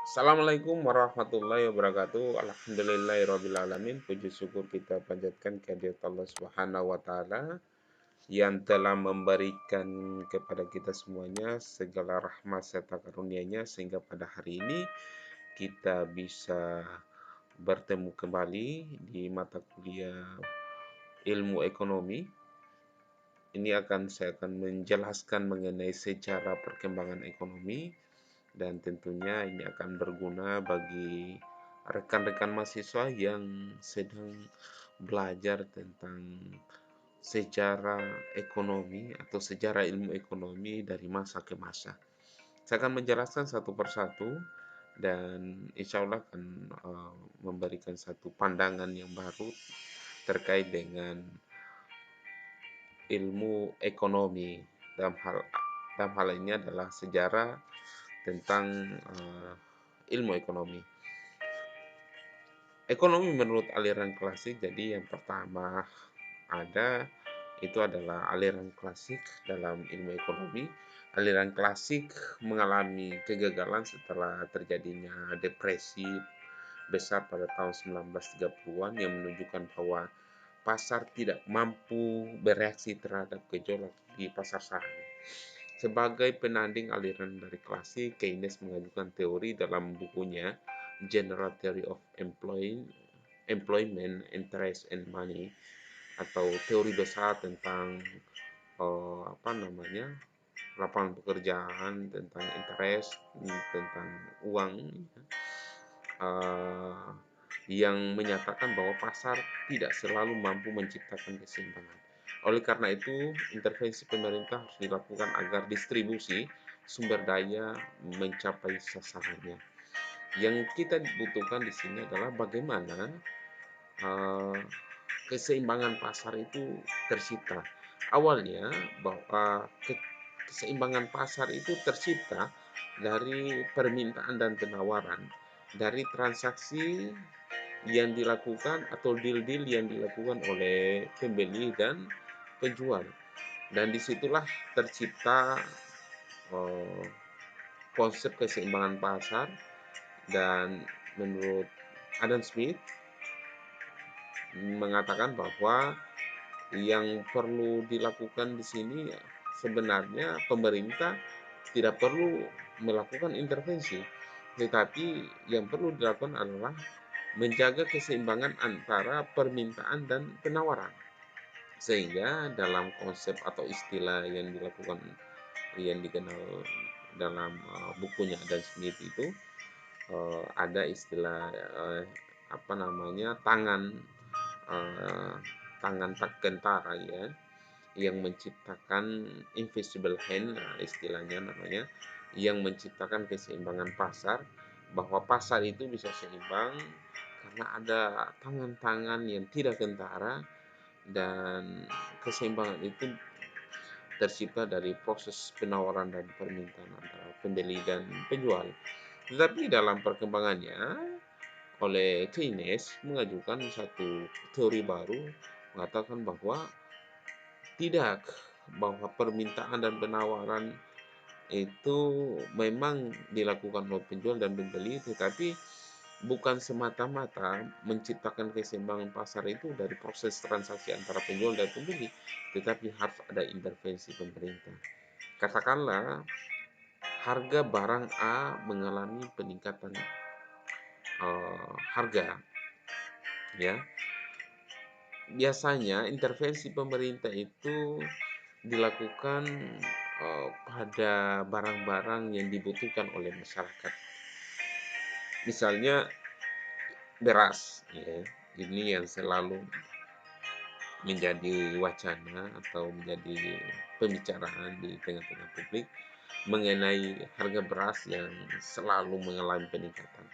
Assalamualaikum warahmatullahi wabarakatuh. Alhamdulillahirrabbilalamin. Puji syukur kita panjatkan kehadirat Allah Subhanahu wa Ta'ala yang telah memberikan kepada kita semuanya segala rahmat serta karunia-Nya sehingga pada hari ini kita bisa bertemu kembali di mata kuliah ilmu ekonomi. Saya akan menjelaskan mengenai secara perkembangan ekonomi dan tentunya ini akan berguna bagi rekan-rekan mahasiswa yang sedang belajar tentang sejarah ekonomi atau sejarah ilmu ekonomi dari masa ke masa. Saya akan menjelaskan satu persatu dan insya Allah akan memberikan satu pandangan yang baru terkait dengan ilmu ekonomi dalam hal ini adalah sejarah tentang ilmu ekonomi. Ekonomi menurut aliran klasik, jadi yang pertama itu adalah aliran klasik dalam ilmu ekonomi. Aliran klasik mengalami kegagalan setelah terjadinya depresi besar pada tahun 1930-an yang menunjukkan bahwa pasar tidak mampu bereaksi terhadap gejolak di pasar saham. Sebagai penanding aliran dari klasik, Keynes mengajukan teori dalam bukunya General Theory of Employment, Interest and Money atau teori besar tentang lapangan pekerjaan, tentang interest, tentang uang, uh, yang menyatakan bahwa pasar tidak selalu mampu menciptakan keseimbangan. Oleh karena itu, intervensi pemerintah harus dilakukan agar distribusi sumber daya mencapai sasarannya. Yang kita butuhkan di sini adalah bagaimana uh, keseimbangan pasar itu tercipta. Awalnya bahwa keseimbangan pasar itu tercipta dari permintaan dan penawaran, dari transaksi yang dilakukan atau deal-deal yang dilakukan oleh pembeli dan penjual. Dan disitulah tercipta eh, konsep keseimbangan pasar dan menurut Adam Smith mengatakan bahwa yang perlu dilakukan di sini sebenarnya pemerintah tidak perlu melakukan intervensi, tetapi yang perlu dilakukan adalah menjaga keseimbangan antara permintaan dan penawaran. Sehingga dalam konsep atau istilah yang dikenal dalam bukunya Adam Smith itu ada istilah tangan uh, tangan tak kentara ya yang menciptakan invisible hand, nah, istilahnya namanya, yang menciptakan keseimbangan pasar, bahwa pasar itu bisa seimbang karena ada tangan-tangan yang tidak kentara dan keseimbangan itu tercipta dari proses penawaran dan permintaan antara pembeli dan penjual. Tetapi dalam perkembangannya, oleh Keynes mengajukan satu teori baru mengatakan bahwa tidak, bahwa permintaan dan penawaran itu memang dilakukan oleh penjual dan pembeli, tetapi bukan semata-mata menciptakan keseimbangan pasar itu dari proses transaksi antara penjual dan pembeli, tetapi harus ada intervensi pemerintah. Katakanlah harga barang A mengalami peningkatan harga, ya. Biasanya intervensi pemerintah itu dilakukan pada barang-barang yang dibutuhkan oleh masyarakat. Misalnya beras, ya. Ini yang selalu menjadi wacana atau menjadi pembicaraan di tengah-tengah publik mengenai harga beras yang selalu mengalami peningkatan.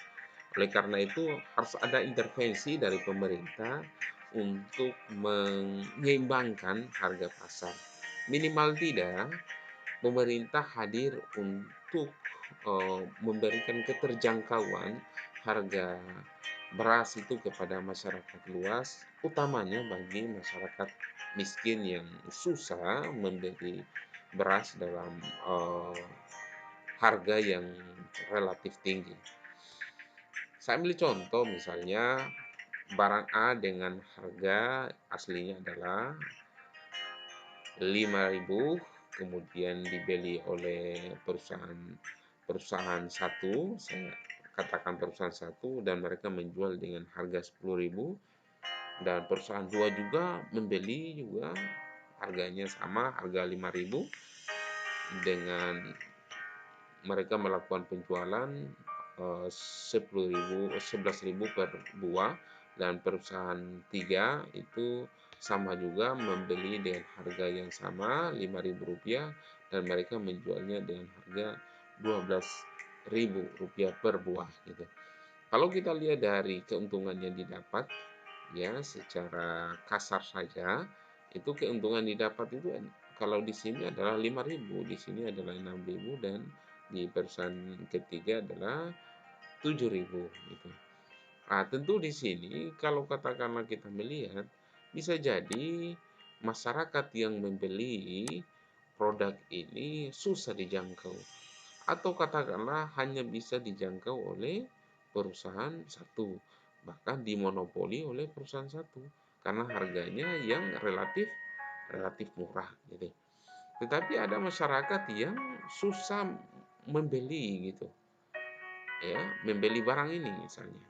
Oleh karena itu harus ada intervensi dari pemerintah untuk menyeimbangkan harga pasar. Minimal tidak, pemerintah hadir untuk memberikan keterjangkauan harga beras itu kepada masyarakat luas, utamanya bagi masyarakat miskin yang susah membeli beras dalam harga yang relatif tinggi. Saya ambil contoh misalnya barang A dengan harga aslinya adalah 5.000, kemudian dibeli oleh perusahaan perusahaan satu, saya katakan perusahaan satu, dan mereka menjual dengan harga 10.000, dan perusahaan dua juga membeli juga harganya sama, harga 5.000, dengan mereka melakukan penjualan 11.000 per buah, dan perusahaan tiga itu sama juga membeli dengan harga yang sama Rp5.000, dan mereka menjualnya dengan harga Rp12.000 per buah gitu. Kalau kita lihat dari keuntungan yang didapat, ya secara kasar saja, itu keuntungan didapat itu kalau di sini adalah 5.000, di sini adalah 6.000, dan di perusahaan ketiga adalah 7.000 gitu. Nah, tentu di sini kalau katakanlah kita melihat, bisa jadi masyarakat yang membeli produk ini susah dijangkau, atau katakanlah hanya bisa dijangkau oleh perusahaan satu, bahkan dimonopoli oleh perusahaan satu karena harganya yang relatif relatif murah gitu. Tetapi ada masyarakat yang susah membeli gitu, ya, membeli barang ini misalnya.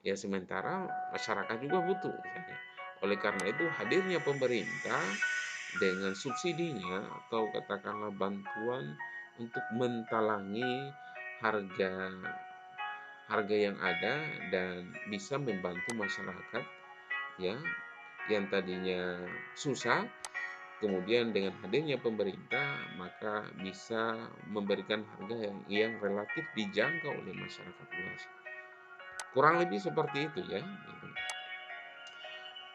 Ya sementara masyarakat juga butuh misalnya. Oleh karena itu hadirnya pemerintah dengan subsidinya atau katakanlah bantuan untuk mentalangi harga harga yang ada dan bisa membantu masyarakat, ya, yang tadinya susah, kemudian dengan hadirnya pemerintah maka bisa memberikan harga yang relatif dijangkau oleh masyarakat luas. Kurang lebih seperti itu ya, gitu.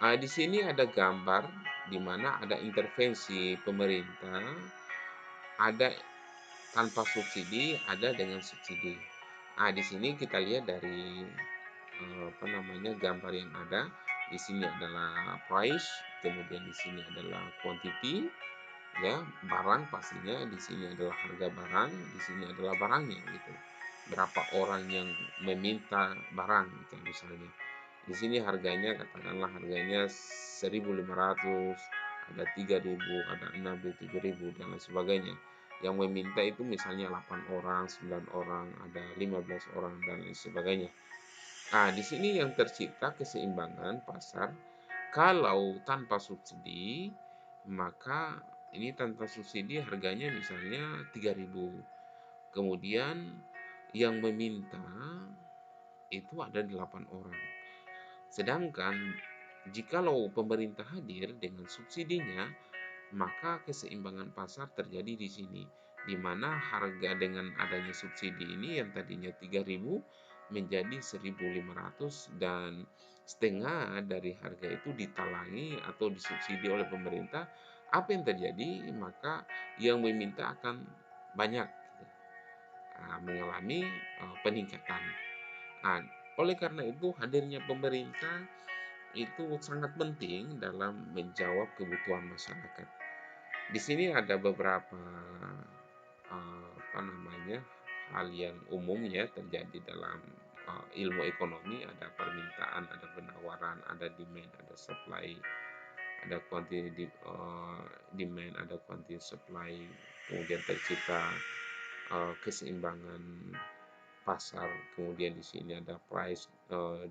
Di sini ada gambar di mana ada intervensi pemerintah, ada tanpa subsidi, ada dengan subsidi. Di sini kita lihat dari gambar yang ada. Di sini adalah price, kemudian di sini adalah quantity, ya, barang pastinya, di sini adalah harga barang, di sini adalah barangnya gitu. Berapa orang yang meminta barang gitu misalnya. Di sini harganya katakanlah harganya 1.500, ada 3.000, ada 6.000, 7.000 dan lain sebagainya. Yang meminta itu misalnya 8 orang, 9 orang, ada 15 orang dan lain sebagainya. Di sini yang tercipta keseimbangan pasar. Kalau tanpa subsidi, maka ini tanpa subsidi harganya misalnya 3.000. Kemudian yang meminta itu ada 8 orang. Sedangkan jikalau pemerintah hadir dengan subsidinya, maka keseimbangan pasar terjadi di sini, di mana harga dengan adanya subsidi ini yang tadinya 3.000 menjadi 1.500, dan setengah dari harga itu ditalangi atau disubsidi oleh pemerintah. Apa yang terjadi? Maka yang meminta akan banyak gitu. Mengalami peningkatan. Nah, oleh karena itu hadirnya pemerintah itu sangat penting dalam menjawab kebutuhan masyarakat. Di sini ada beberapa hal yang umum ya terjadi dalam ilmu ekonomi. Ada permintaan, ada penawaran, ada demand, ada supply, ada quantity demand, ada quantity supply, kemudian tercipta keseimbangan pasar, kemudian di sini ada price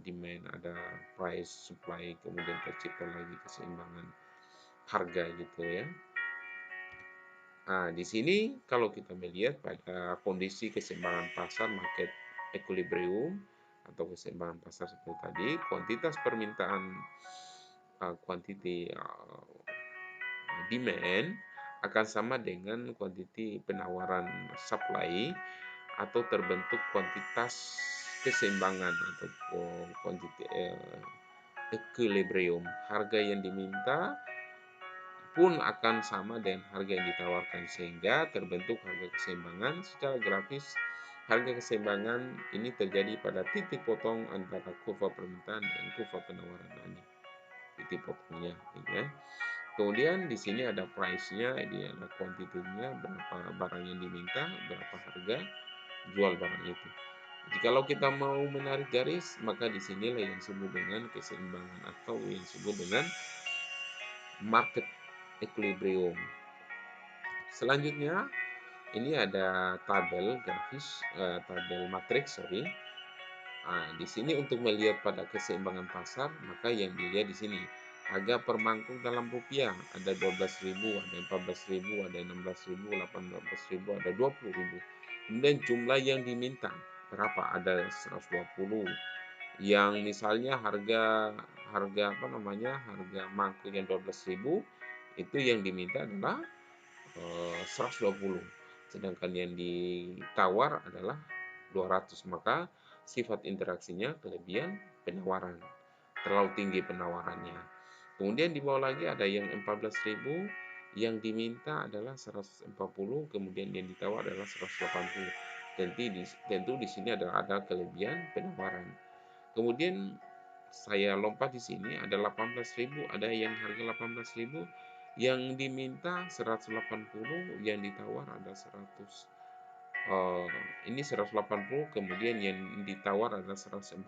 demand, ada price supply, kemudian tercipta lagi keseimbangan harga gitu ya. Di sini kalau kita melihat pada kondisi keseimbangan pasar, market equilibrium atau keseimbangan pasar seperti tadi, kuantitas permintaan quantity demand akan sama dengan quantity penawaran supply, atau terbentuk kuantitas keseimbangan atau quantity equilibrium. Harga yang diminta pun akan sama dengan harga yang ditawarkan, sehingga terbentuk harga keseimbangan. Secara grafis, harga keseimbangan ini terjadi pada titik potong antara kurva permintaan dan kurva penawaran. Ini titik potongnya, ya. Kemudian di sini ada price-nya, ini ada quantity-nya, berapa barang yang diminta, berapa harga jual barang itu. Jikalau kita mau menarik garis, maka disinilah yang disebut dengan keseimbangan atau yang disebut dengan market equilibrium. Selanjutnya, ini ada tabel grafis, tabel matriks, sorry. Nah, di sini untuk melihat pada keseimbangan pasar, maka yang dilihat di sini harga per mangkuk dalam rupiah ada 12.000, ada 14.000, ada 16.000, 18.000, ada 20.000. Kemudian jumlah yang diminta berapa? Ada 120. Yang misalnya harga harga apa namanya? Harga mangkuk yang 12.000 itu yang diminta adalah 120, sedangkan yang ditawar adalah 200. Maka sifat interaksinya kelebihan penawaran, terlalu tinggi penawarannya. Kemudian di bawah lagi ada yang 14.000, yang diminta adalah 140, kemudian yang ditawar adalah 180. Tentu di sini ada kelebihan penawaran. Kemudian saya lompat di sini ada 18.000, ada yang harga 18.000, yang diminta 180, yang ditawar ada 100. Ini 180, kemudian yang ditawar adalah 140,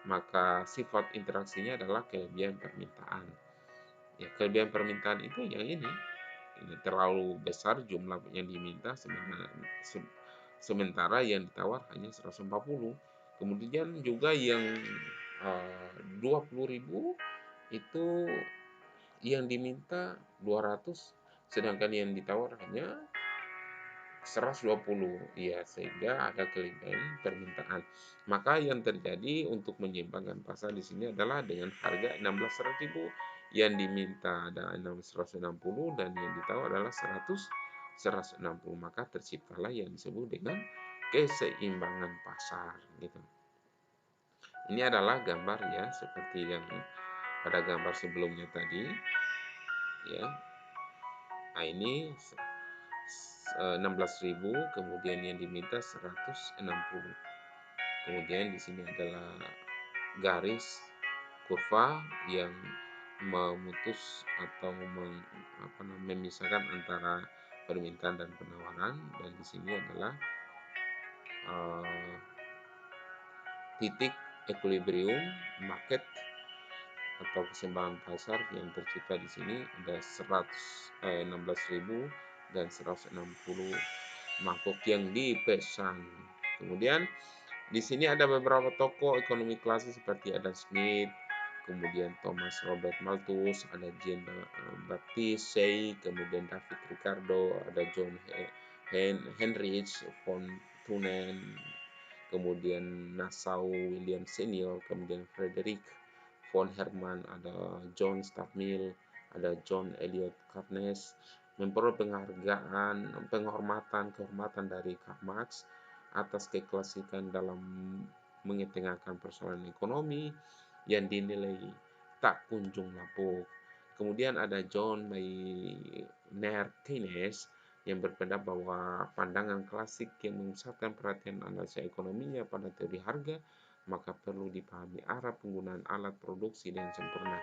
maka sifat interaksinya adalah kelebihan permintaan. Ya, kelebihan permintaan itu yang ini terlalu besar jumlah yang diminta, sementara yang ditawar hanya 140. Kemudian juga yang 20.000 itu yang diminta 200, sedangkan yang ditawar hanya 120, ya, sehingga ada kelebihan permintaan. Maka yang terjadi untuk menyeimbangkan pasar di sini adalah dengan harga 16.000, yang diminta ada 160 dan yang ditawar adalah 160. Maka terciptalah yang disebut dengan keseimbangan pasar gitu. Ini adalah gambar ya, seperti yang pada gambar sebelumnya tadi ya. Nah, ini 16.000, kemudian yang diminta 160. Kemudian di sini adalah garis kurva yang memutus atau memisahkan antara permintaan dan penawaran, dan di sini adalah uh, titik equilibrium market atau keseimbangan pasar yang tercipta di sini ada 16.000 dan 160 mangkuk yang dipesan. Kemudian di sini ada beberapa tokoh ekonomi klasik seperti Adam Smith, kemudian Thomas Robert Malthus, ada Jean Baptiste Say, kemudian David Ricardo, ada John Heinrich von Thunen, kemudian Nassau William Senior, kemudian Frederick von Herman, ada John Stuart Mill, ada John Eliot Carnes, memperoleh kehormatan dari Karl Marx atas keklasikan dalam mengetengahkan persoalan ekonomi yang dinilai tak kunjung lapuk. Kemudian ada John Maynard Keynes yang berpendapat bahwa pandangan klasik yang memusatkan perhatian analisa ekonominya pada teori harga, maka perlu dipahami arah penggunaan alat produksi dengan sempurna.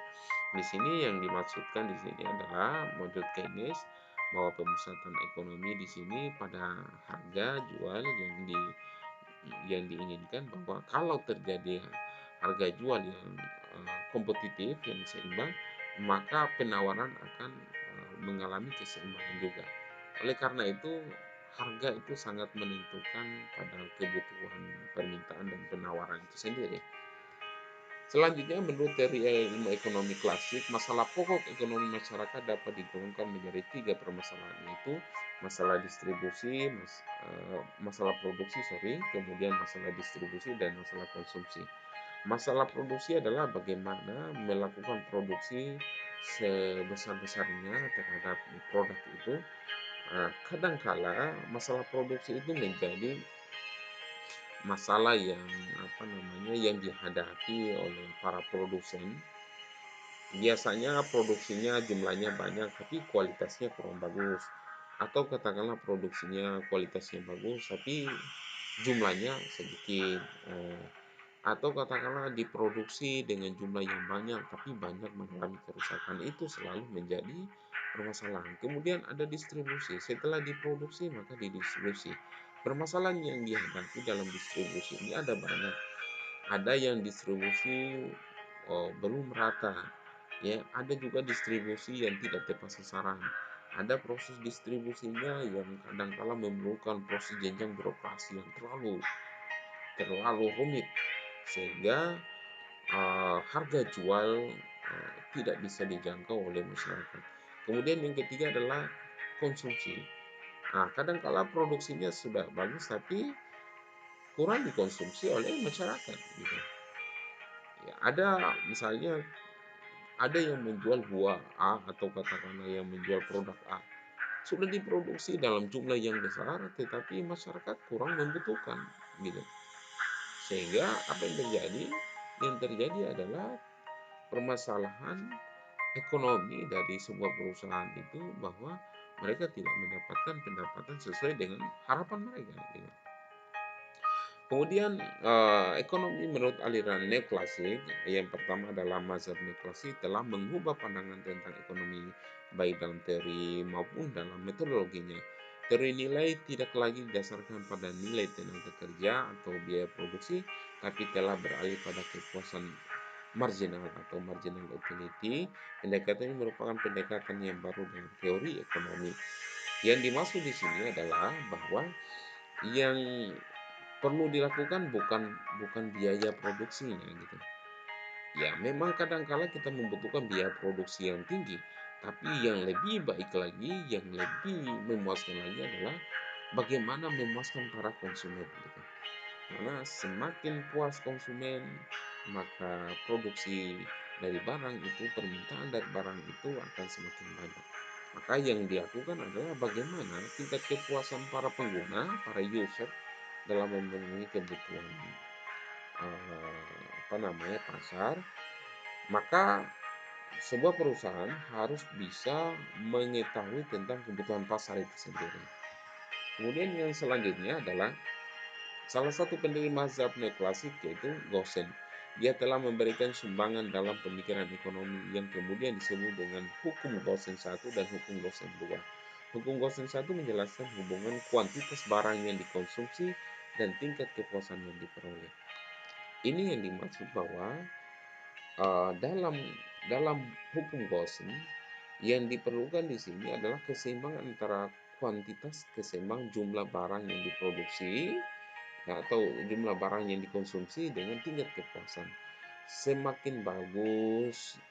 Di sini yang dimaksudkan di sini adalah menurut Keynes bahwa pemusatan ekonomi di sini pada harga jual yang diinginkan, bahwa kalau terjadi harga jual yang kompetitif, yang seimbang, maka penawaran akan mengalami keseimbangan juga. Oleh karena itu, harga itu sangat menentukan pada kebutuhan permintaan dan penawaran itu sendiri. Selanjutnya, menurut teori ilmu ekonomi klasik, masalah pokok ekonomi masyarakat dapat digolongkan menjadi 3 permasalahan, yaitu masalah distribusi, masalah produksi, kemudian masalah distribusi dan masalah konsumsi. Masalah produksi adalah bagaimana melakukan produksi sebesar-besarnya terhadap produk itu. Kadangkala masalah produksi itu menjadi masalah yang dihadapi oleh para produsen. Biasanya produksinya jumlahnya banyak tapi kualitasnya kurang bagus, atau katakanlah produksinya kualitasnya bagus tapi jumlahnya sedikit, atau katakanlah diproduksi dengan jumlah yang banyak tapi banyak mengalami kerusakan. Itu selalu menjadi permasalahan. Kemudian ada distribusi, setelah diproduksi maka didistribusi. permasalahan yang dihadapi dalam distribusi ini ada banyak. Ada yang distribusi belum rata, ya. Ada juga distribusi yang tidak tepat sasaran. Ada proses distribusinya yang kadangkala memerlukan proses jenjang birokrasi yang terlalu rumit, sehingga harga jual tidak bisa dijangkau oleh masyarakat. Kemudian yang ketiga adalah konsumsi. Nah, kadangkala produksinya sudah bagus tapi kurang dikonsumsi oleh masyarakat, gitu. Ya, ada misalnya ada yang menjual buah A atau katakanlah yang menjual produk A sudah diproduksi dalam jumlah yang besar tetapi masyarakat kurang membutuhkan, gitu. Sehingga apa yang terjadi? Yang terjadi adalah permasalahan ekonomi dari sebuah perusahaan itu bahwa mereka tidak mendapatkan pendapatan sesuai dengan harapan mereka, gitu. Kemudian ekonomi menurut aliran neoklasik, yang pertama adalah mazhab neoklasik telah mengubah pandangan tentang ekonomi baik dalam teori maupun dalam metodologinya. Teori nilai tidak lagi didasarkan pada nilai tenaga kerja atau biaya produksi, tapi telah beralih pada kepuasan marginal atau marginal utility. Pendekatan ini merupakan pendekatan yang baru dalam teori ekonomi. Yang dimaksud di sini adalah bahwa yang perlu dilakukan bukan bukan biaya produksinya, gitu. Ya, memang kadangkala kita membutuhkan biaya produksi yang tinggi, tapi yang lebih baik lagi, yang lebih memuaskan lagi adalah bagaimana memuaskan para konsumen, gitu. Karena semakin puas konsumen, maka produksi dari barang itu, permintaan dari barang itu akan semakin banyak. Maka yang dilakukan adalah bagaimana tingkat kepuasan para pengguna, para user dalam memenuhi kebutuhan pasar. Maka sebuah perusahaan harus bisa mengetahui tentang kebutuhan pasar itu sendiri. Kemudian yang selanjutnya adalah salah satu pendiri mazhab neoklasik yaitu Gosen. Dia telah memberikan sumbangan dalam pemikiran ekonomi yang kemudian disebut dengan hukum Gosen 1 dan hukum Gosen 2. Hukum Gosen 1 menjelaskan hubungan kuantitas barang yang dikonsumsi dan tingkat kepuasan yang diperoleh. Ini yang dimaksud bahwa dalam dalam hukum Gosen yang diperlukan di sini adalah keseimbangan antara kuantitas, keseimbang jumlah barang yang diproduksi, ya, atau jumlah barang yang dikonsumsi dengan tingkat kepuasan. Semakin bagus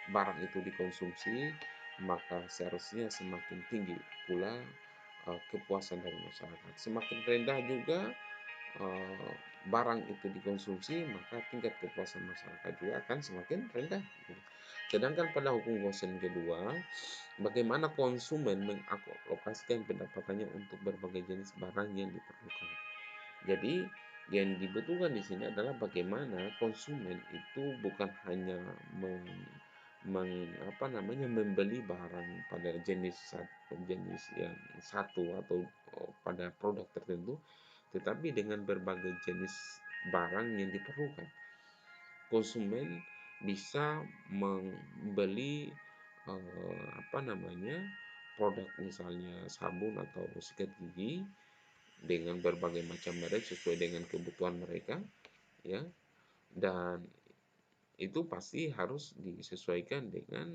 barang itu dikonsumsi, maka seharusnya semakin tinggi pula kepuasan dari masyarakat. Semakin rendah juga barang itu dikonsumsi, maka tingkat kepuasan masyarakat juga akan semakin rendah. Sedangkan pada hukum Gosen kedua, bagaimana konsumen mengalokasikan pendapatannya untuk berbagai jenis barang yang diperlukan. Jadi yang dibutuhkan di sini adalah bagaimana konsumen itu bukan hanya membeli barang pada jenis yang satu atau pada produk tertentu, tetapi dengan berbagai jenis barang yang diperlukan. Konsumen bisa membeli produk misalnya sabun atau sikat gigi dengan berbagai macam merek sesuai dengan kebutuhan mereka, ya. Dan itu pasti harus disesuaikan dengan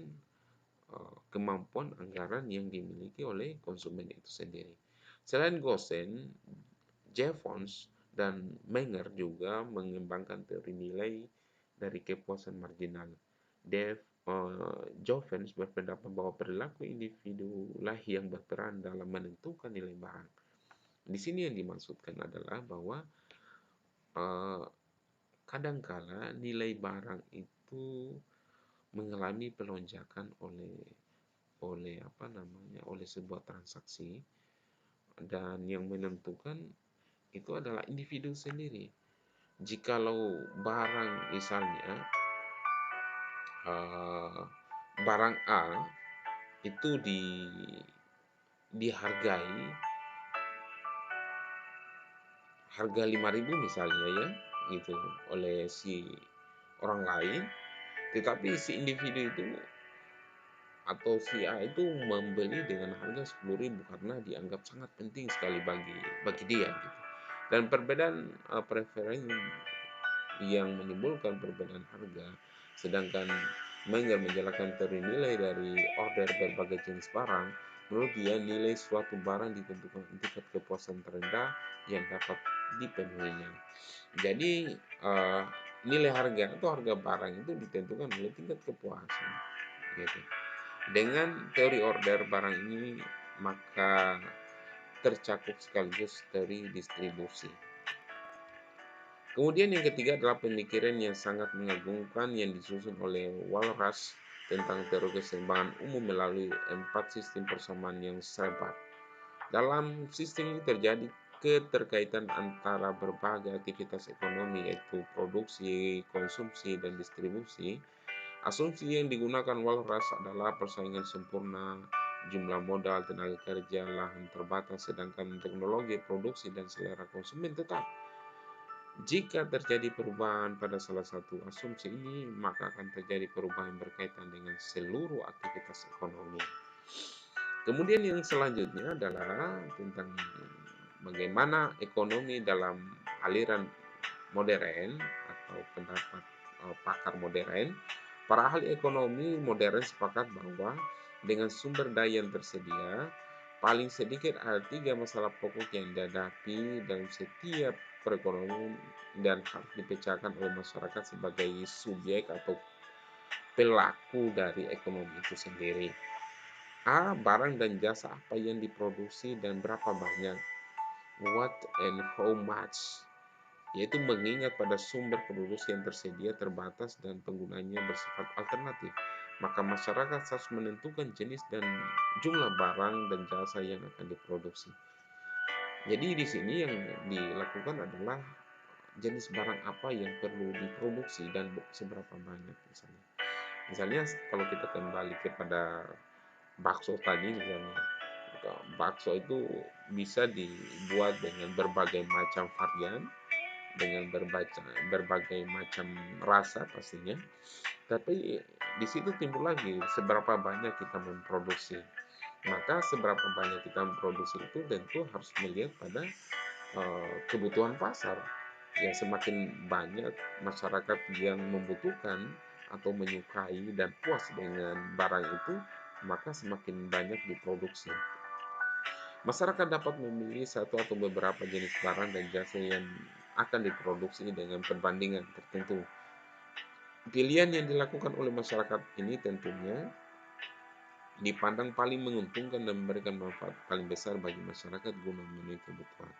kemampuan anggaran yang dimiliki oleh konsumen itu sendiri. Selain Gosen, Jevons dan Menger juga mengembangkan teori nilai dari kepuasan marginal. Jevons berpendapat bahwa perilaku individu lah yang berperan dalam menentukan nilai barang. Di sini yang dimaksudkan adalah bahwa kadangkala nilai barang itu mengalami pelonjakan oleh sebuah transaksi, dan yang menentukan itu adalah individu sendiri. Jikalau barang misalnya barang A itu dihargai harga 5.000 misalnya, ya, gitu, oleh si orang lain, tetapi si individu itu atau si A itu membeli dengan harga 10.000 karena dianggap sangat penting sekali bagi dia gitu. Dan perbedaan preferensi yang menimbulkan perbedaan harga, sedangkan Menger menjelaskan ternilai dari order berbagai jenis barang. Menurut dia, nilai suatu barang ditentukan tingkat kepuasan terendah yang dapat dipenuhinya. Jadi nilai harga atau harga barang itu ditentukan oleh tingkat kepuasan. Gitu. Dengan teori order barang ini maka tercakup sekaligus teori distribusi. Kemudian yang ketiga adalah pemikiran yang sangat mengagumkan yang disusun oleh Walras tentang teori keseimbangan umum melalui 4 sistem persamaan yang sebat. Dalam sistem ini terjadi keterkaitan antara berbagai aktivitas ekonomi yaitu produksi, konsumsi, dan distribusi. Asumsi yang digunakan Walras adalah persaingan sempurna, jumlah modal, tenaga kerja, lahan terbatas, sedangkan teknologi, produksi, dan selera konsumen tetap. Jika terjadi perubahan pada salah satu asumsi ini, maka akan terjadi perubahan berkaitan dengan seluruh aktivitas ekonomi. Kemudian yang selanjutnya adalah tentang bagaimana ekonomi dalam aliran modern atau pendapat pakar modern. Para ahli ekonomi modern sepakat bahwa dengan sumber daya yang tersedia, paling sedikit ada 3 masalah pokok yang dihadapi dalam setiap perekonomian dan harus dipecahkan oleh masyarakat sebagai subjek atau pelaku dari ekonomi itu sendiri. A. Barang dan jasa apa yang diproduksi dan berapa banyak. What and how much. Yaitu mengingat pada sumber produksi yang tersedia terbatas dan penggunanya bersifat alternatif. Maka masyarakat harus menentukan jenis dan jumlah barang dan jasa yang akan diproduksi. Jadi di sini yang dilakukan adalah jenis barang apa yang perlu diproduksi dan seberapa banyak misalnya. Misalnya kalau kita kembali kepada bakso tadi misalnya. Bakso itu bisa dibuat dengan berbagai macam varian, dengan berbagai macam rasa pastinya. Tapi di situ timbul lagi seberapa banyak kita memproduksi. Maka seberapa banyak kita memproduksi itu tentu harus melihat pada kebutuhan pasar. Ya semakin banyak masyarakat yang membutuhkan atau menyukai dan puas dengan barang itu, maka semakin banyak diproduksi. Masyarakat dapat memilih satu atau beberapa jenis barang dan jasa yang akan diproduksi dengan perbandingan tertentu. Pilihan yang dilakukan oleh masyarakat ini tentunya dipandang paling menguntungkan dan memberikan manfaat paling besar bagi masyarakat guna memenuhi kebutuhan.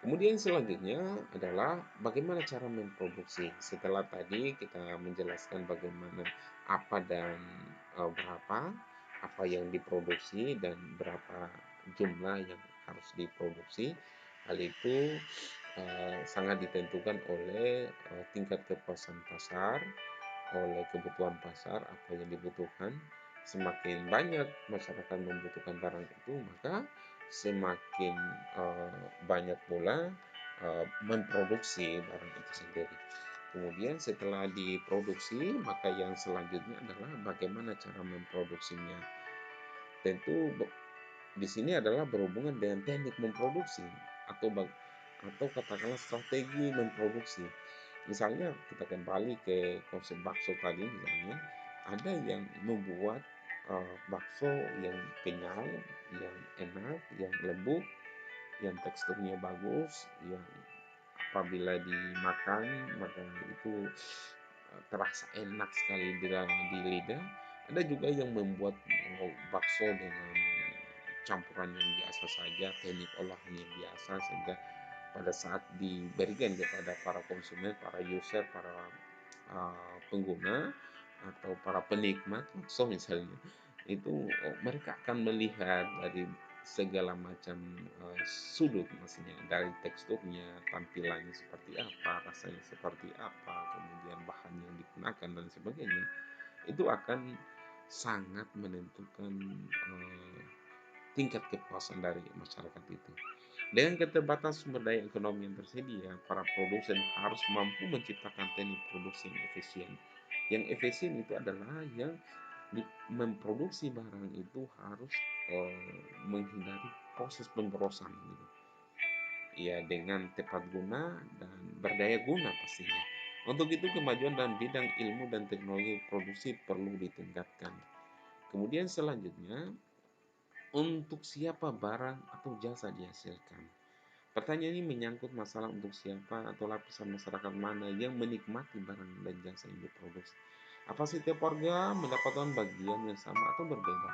Kemudian selanjutnya adalah bagaimana cara memproduksi. Setelah tadi kita menjelaskan bagaimana apa dan berapa, apa yang diproduksi dan berapa jumlah yang harus diproduksi. Hal itu sangat ditentukan oleh tingkat kepuasan pasar, oleh kebutuhan pasar, apa yang dibutuhkan. Semakin banyak masyarakat membutuhkan barang itu, maka semakin banyak pula memproduksi barang itu sendiri. Kemudian setelah diproduksi, maka yang selanjutnya adalah bagaimana cara memproduksinya. Tentu di sini adalah berhubungan dengan teknik memproduksi atau katakanlah strategi memproduksi. Misalnya kita kembali ke konsep bakso tadi misalnya, ada yang membuat bakso yang kenyal, yang enak, yang lembut, yang teksturnya bagus, yang apabila dimakan maka itu terasa enak sekali di lidah. Ada juga yang membuat bakso dengan campuran yang biasa saja, teknik olahan yang biasa sehingga pada saat diberikan kepada para konsumen, para user, para pengguna atau para penikmat bakso misalnya, itu mereka akan melihat dari segala macam sudut maksudnya dari teksturnya, tampilannya seperti apa, rasanya seperti apa, kemudian bahan yang digunakan dan sebagainya. Itu akan sangat menentukan tingkat kepuasan dari masyarakat itu. Dengan keterbatasan sumber daya ekonomi yang tersedia, para produsen harus mampu menciptakan teknik produksi yang efisien. Yang efisien itu adalah yang memproduksi barang itu harus menghindari proses pemborosan gitu. Ya, dengan tepat guna dan berdaya guna pastinya. Untuk itu kemajuan dalam bidang ilmu dan teknologi produksi perlu ditingkatkan. Kemudian selanjutnya, untuk siapa barang atau jasa dihasilkan? Pertanyaan ini menyangkut masalah untuk siapa atau lapisan masyarakat mana yang menikmati barang dan jasa yang diproduksi. Apa setiap warga mendapatkan bagian yang sama atau berbeda?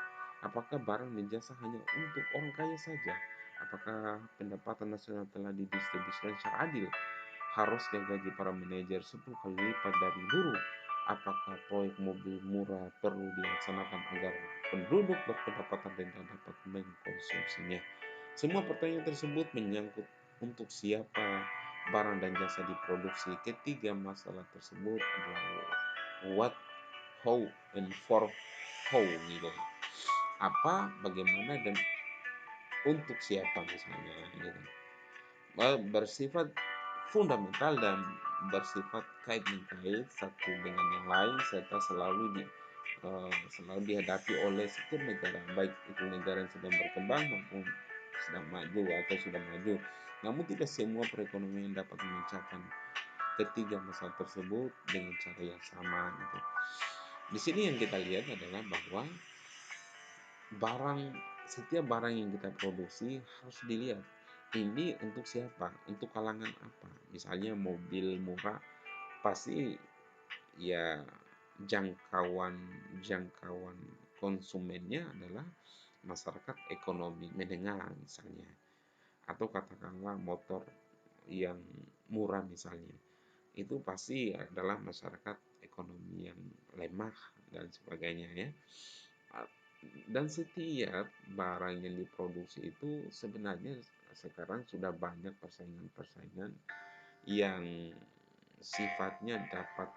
Apakah barang dan jasa hanya untuk orang kaya saja? Apakah pendapatan nasional telah didistribusikan secara adil? Harusnya gaji para manajer 10 kali lipat dari buruh? Apakah proyek mobil murah perlu dilaksanakan agar penduduk berpendapatan rendah dapat mengkonsumsinya? Semua pertanyaan tersebut menyangkut untuk siapa barang dan jasa diproduksi. Ketiga masalah tersebut adalah what, how, and for how gitu. Apa, bagaimana, dan untuk siapa misalnya gitu. Bersifat fundamental dan bersifat kait-mengkait satu dengan yang lain serta selalu dihadapi oleh setiap negara, baik itu negara yang sedang berkembang maupun sedang maju atau sudah maju. Namun tidak semua perekonomian dapat memecahkan ketiga masalah tersebut dengan cara yang sama gitu. Di sini yang kita lihat adalah bahwa setiap barang yang kita produksi harus dilihat ini untuk siapa, untuk kalangan apa. Misalnya mobil murah pasti ya jangkauan jangkauan konsumennya adalah masyarakat ekonomi menengah misalnya, atau katakanlah motor yang murah misalnya, itu pasti adalah masyarakat ekonomi yang lemah dan sebagainya ya. Dan setiap barang yang diproduksi itu sebenarnya sekarang sudah banyak persaingan-persaingan yang sifatnya dapat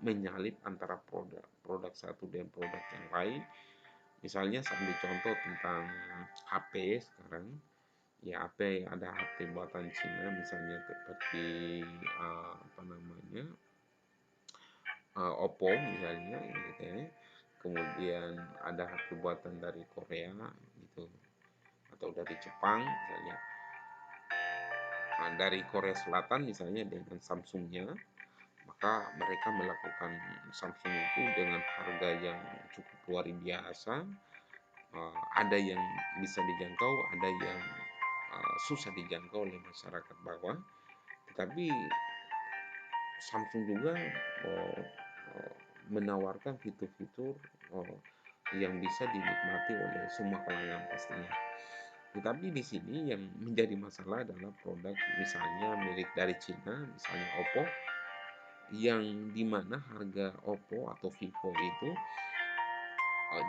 menyalip antara produk satu dan produk yang lain. Misalnya saya ambil contoh tentang HP sekarang. Ya, ada HP buatan Cina misalnya seperti apa namanya, Oppo misalnya gitu ya. Kemudian ada HP buatan dari Korea gitu, atau dari Jepang misalnya. Nah, dari Korea Selatan misalnya dengan Samsungnya, maka mereka melakukan Samsung itu dengan harga yang cukup luar biasa. Ada yang bisa dijangkau, ada yang susah dijangkau oleh masyarakat bawah. Tetapi Samsung juga uh, uh, menawarkan fitur-fitur yang bisa dinikmati oleh semua kalangan pastinya. Tetapi di sini yang menjadi masalah adalah produk misalnya milik dari Cina, misalnya Oppo, yang dimana harga Oppo atau Vivo itu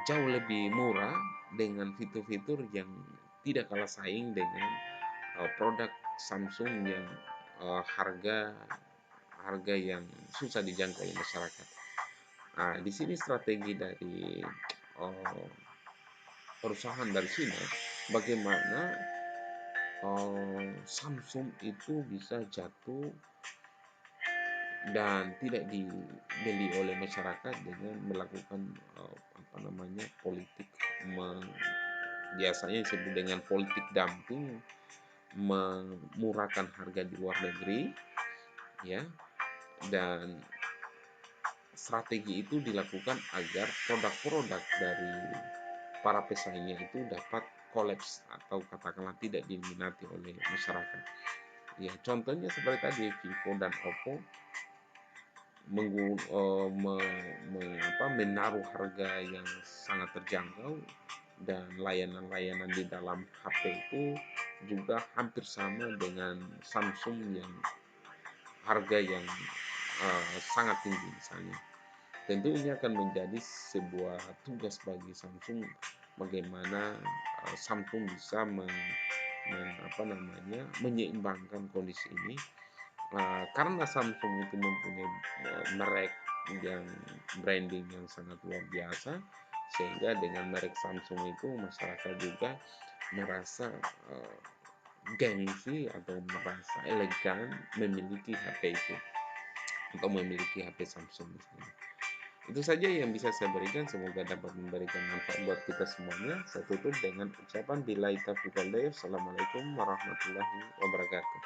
jauh lebih murah dengan fitur-fitur yang tidak kalah saing dengan produk Samsung yang harga harga yang susah dijangkau oleh masyarakat. Nah, di sini strategi dari uh, perusahaan dari Cina, bagaimana Samsung itu bisa jatuh dan tidak dibeli oleh masyarakat dengan melakukan apa namanya politik biasanya disebut dengan politik dumping, memurahkan harga di luar negeri ya, dan strategi itu dilakukan agar produk-produk dari para pesaingnya itu dapat kolaps atau katakanlah tidak diminati oleh masyarakat. Ya, contohnya seperti tadi Vivo dan Oppo menaruh harga yang sangat terjangkau dan layanan-layanan di dalam HP itu juga hampir sama dengan Samsung yang harga yang sangat tinggi misalnya. Tentu ini akan menjadi sebuah tugas bagi Samsung bagaimana Samsung bisa menyeimbangkan kondisi ini. Karena Samsung itu mempunyai merek yang branding yang sangat luar biasa, sehingga dengan merek Samsung itu masyarakat juga merasa gengsi atau merasa elegan memiliki HP itu atau memiliki HP Samsung misalnya. Itu saja yang bisa saya berikan, semoga dapat memberikan manfaat buat kita semuanya. Saya tutup dengan ucapan billahi taufiq wal hidayah. Assalamualaikum warahmatullahi wabarakatuh.